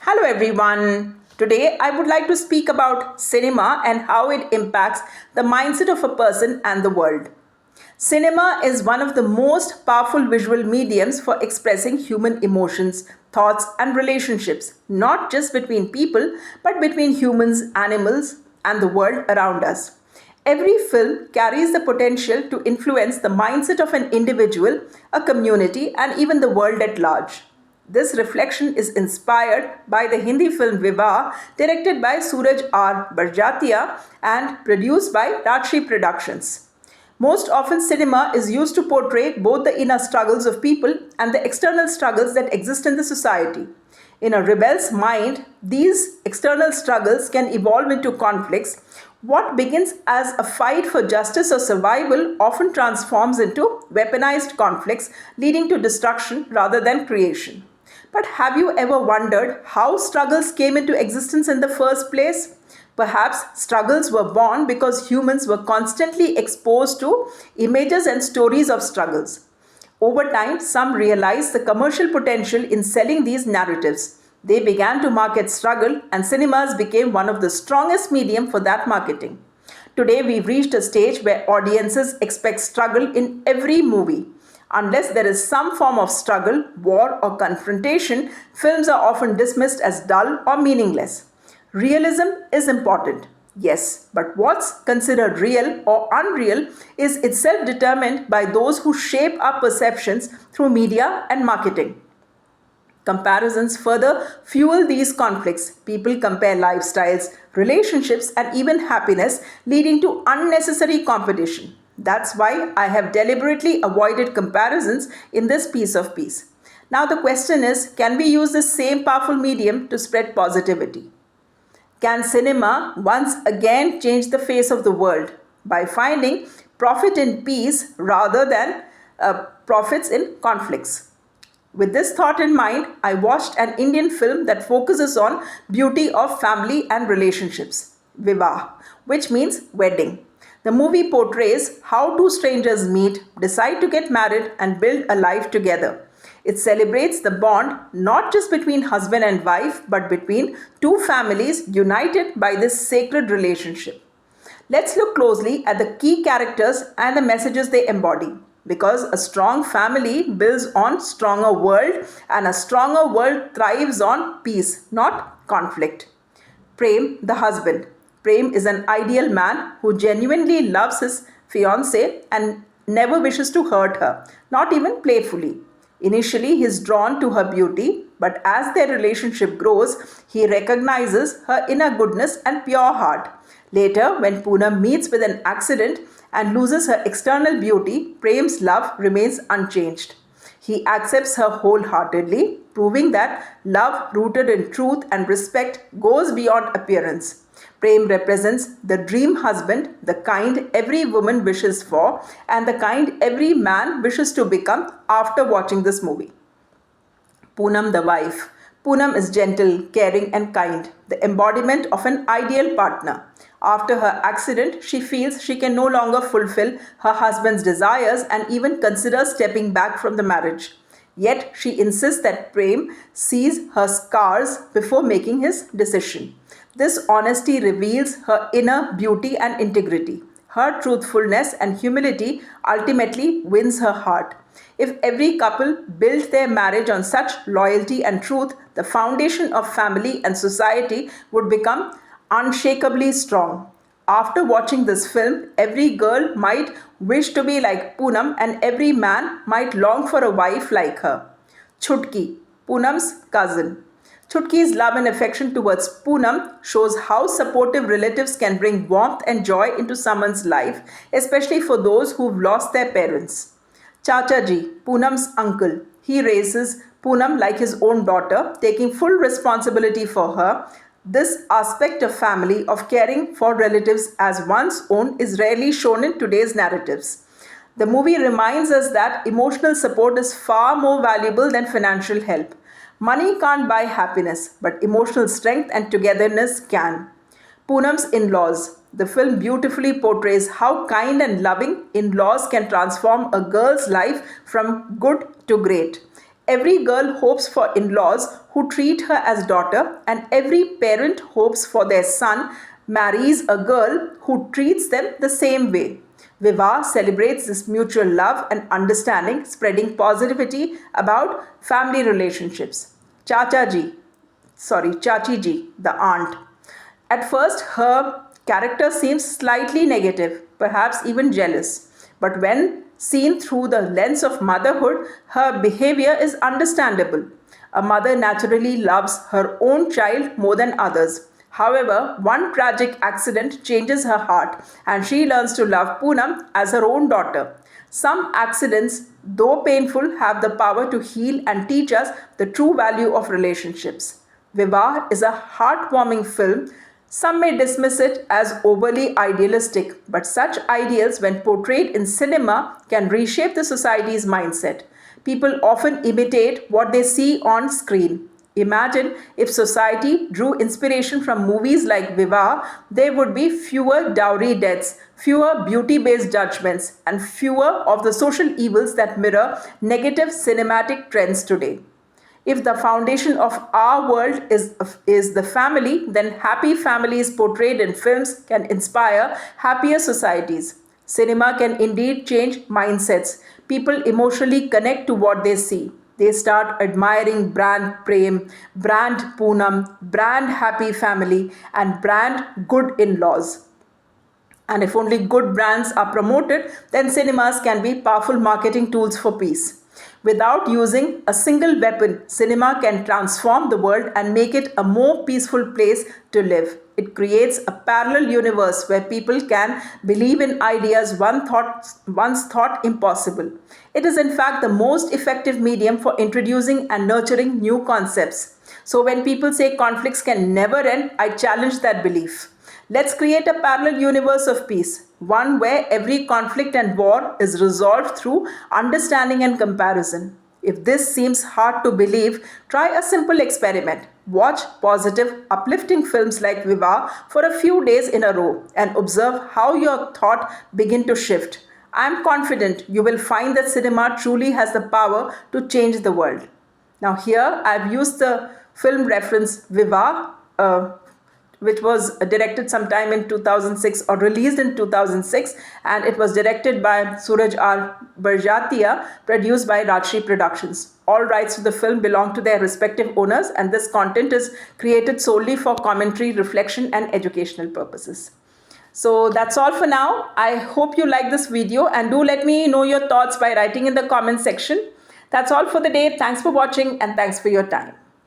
Hello everyone. Today I would like to speak about cinema and how it impacts the mindset of a person and the world. Cinema is one of the most powerful visual mediums for expressing human emotions, thoughts, and relationships, not just between people, but between humans, animals, and the world around us. Every film carries the potential to influence the mindset of an individual, a community, and even the world at large. This reflection is inspired by the Hindi film Vivah, directed by Sooraj R. Barjatya and produced by Rajshri Productions. Most often, cinema is used to portray both the inner struggles of people and the external struggles that exist in the society. In a rebel's mind, these external struggles can evolve into conflicts. What begins as a fight for justice or survival often transforms into weaponized conflicts, leading to destruction rather than creation. But have you ever wondered how struggles came into existence in the first place? Perhaps struggles were born because humans were constantly exposed to images and stories of struggles. Over time, some realized the commercial potential in selling these narratives. They began to market struggle, and cinemas became one of the strongest medium for that marketing. Today, we've reached a stage where audiences expect struggle in every movie. Unless there is some form of struggle, war, or confrontation, films are often dismissed as dull or meaningless. Realism is important, yes, but what's considered real or unreal is itself determined by those who shape our perceptions through media and marketing. Comparisons further fuel these conflicts. People compare lifestyles, relationships, and even happiness, leading to unnecessary competition. That's why I have deliberately avoided comparisons in this piece of peace. Now, the question is, can we use the same powerful medium to spread positivity? Can cinema once again change the face of the world by finding profit in peace rather than profits in conflicts? With this thought in mind, I watched an Indian film that focuses on beauty of family and relationships, Vivah, which means wedding. The movie portrays how two strangers meet, decide to get married, and build a life together. It celebrates the bond not just between husband and wife, but between two families united by this sacred relationship. Let's look closely at the key characters and the messages they embody. Because a strong family builds on stronger world, and a stronger world thrives on peace, not conflict. Prem, the husband. Prem is an ideal man who genuinely loves his fiancée and never wishes to hurt her, not even playfully. Initially, he is drawn to her beauty, but as their relationship grows, he recognizes her inner goodness and pure heart. Later, when Poonam meets with an accident and loses her external beauty, Prem's love remains unchanged. He accepts her wholeheartedly, proving that love rooted in truth and respect goes beyond appearance. Prem represents the dream husband, the kind every woman wishes for, and the kind every man wishes to become after watching this movie. Poonam, the wife. Poonam is gentle, caring, and kind, the embodiment of an ideal partner. After her accident, she feels she can no longer fulfill her husband's desires and even considers stepping back from the marriage. Yet she insists that Prem sees her scars before making his decision. This honesty reveals her inner beauty and integrity. Her truthfulness and humility ultimately wins her heart. If every couple built their marriage on such loyalty and truth, the foundation of family and society would become unshakably strong. After watching this film, every girl might wish to be like Poonam and every man might long for a wife like her. Chutki, Poonam's cousin. Chutki's love and affection towards Poonam shows how supportive relatives can bring warmth and joy into someone's life, especially for those who've lost their parents. Chacha Ji, Poonam's uncle. He raises Poonam like his own daughter, taking full responsibility for her. This aspect of family, of caring for relatives as one's own, is rarely shown in today's narratives. The movie reminds us that emotional support is far more valuable than financial help. Money can't buy happiness, but emotional strength and togetherness can. Poonam's in laws. The film beautifully portrays how kind and loving in laws can transform a girl's life from good to great. Every girl hopes for in laws who treat her as daughter, and every parent hopes for their son marries a girl who treats them the same way. Vivah celebrates this mutual love and understanding, spreading positivity about family relationships. Chachi ji, the aunt. At first, her character seems slightly negative, perhaps even jealous. But when seen through the lens of motherhood, her behavior is understandable. A mother naturally loves her own child more than others. However, one tragic accident changes her heart and she learns to love Poonam as her own daughter. Some accidents, though painful, have the power to heal and teach us the true value of relationships. Vivah is a heartwarming film. Some may dismiss it as overly idealistic, but such ideals, when portrayed in cinema, can reshape the society's mindset. People often imitate what they see on screen. Imagine if society drew inspiration from movies like Vivah, there would be fewer dowry deaths, fewer beauty based judgments, and fewer of the social evils that mirror negative cinematic trends today. If the foundation of our world is the family, then happy families portrayed in films can inspire happier societies. Cinema can indeed change mindsets. People emotionally connect to what they see. They start admiring brand Prem, brand Poonam, brand Happy Family, and brand Good In Laws. And if only good brands are promoted, then cinemas can be powerful marketing tools for peace. Without using a single weapon, cinema can transform the world and make it a more peaceful place to live. It creates a parallel universe where people can believe in ideas once thought impossible. It is, in fact, the most effective medium for introducing and nurturing new concepts. So, when people say conflicts can never end, I challenge that belief. Let's create a parallel universe of peace, one where every conflict and war is resolved through understanding and comparison. If this seems hard to believe, try a simple experiment. Watch positive, uplifting films like Vivah for a few days in a row and observe how your thought begin to shift. I am confident you will find that cinema truly has the power to change the world. Now, here I've used the film reference Vivah, which was directed sometime in 2006 or released in 2006, and it was directed by Sooraj R. Barjatya, produced by Rajshri Productions. All rights to the film belong to their respective owners, and this content is created solely for commentary, reflection, and educational purposes. So that's all for now. I hope you like this video, and do let me know your thoughts by writing in the comment section. That's all for the day. Thanks for watching and thanks for your time.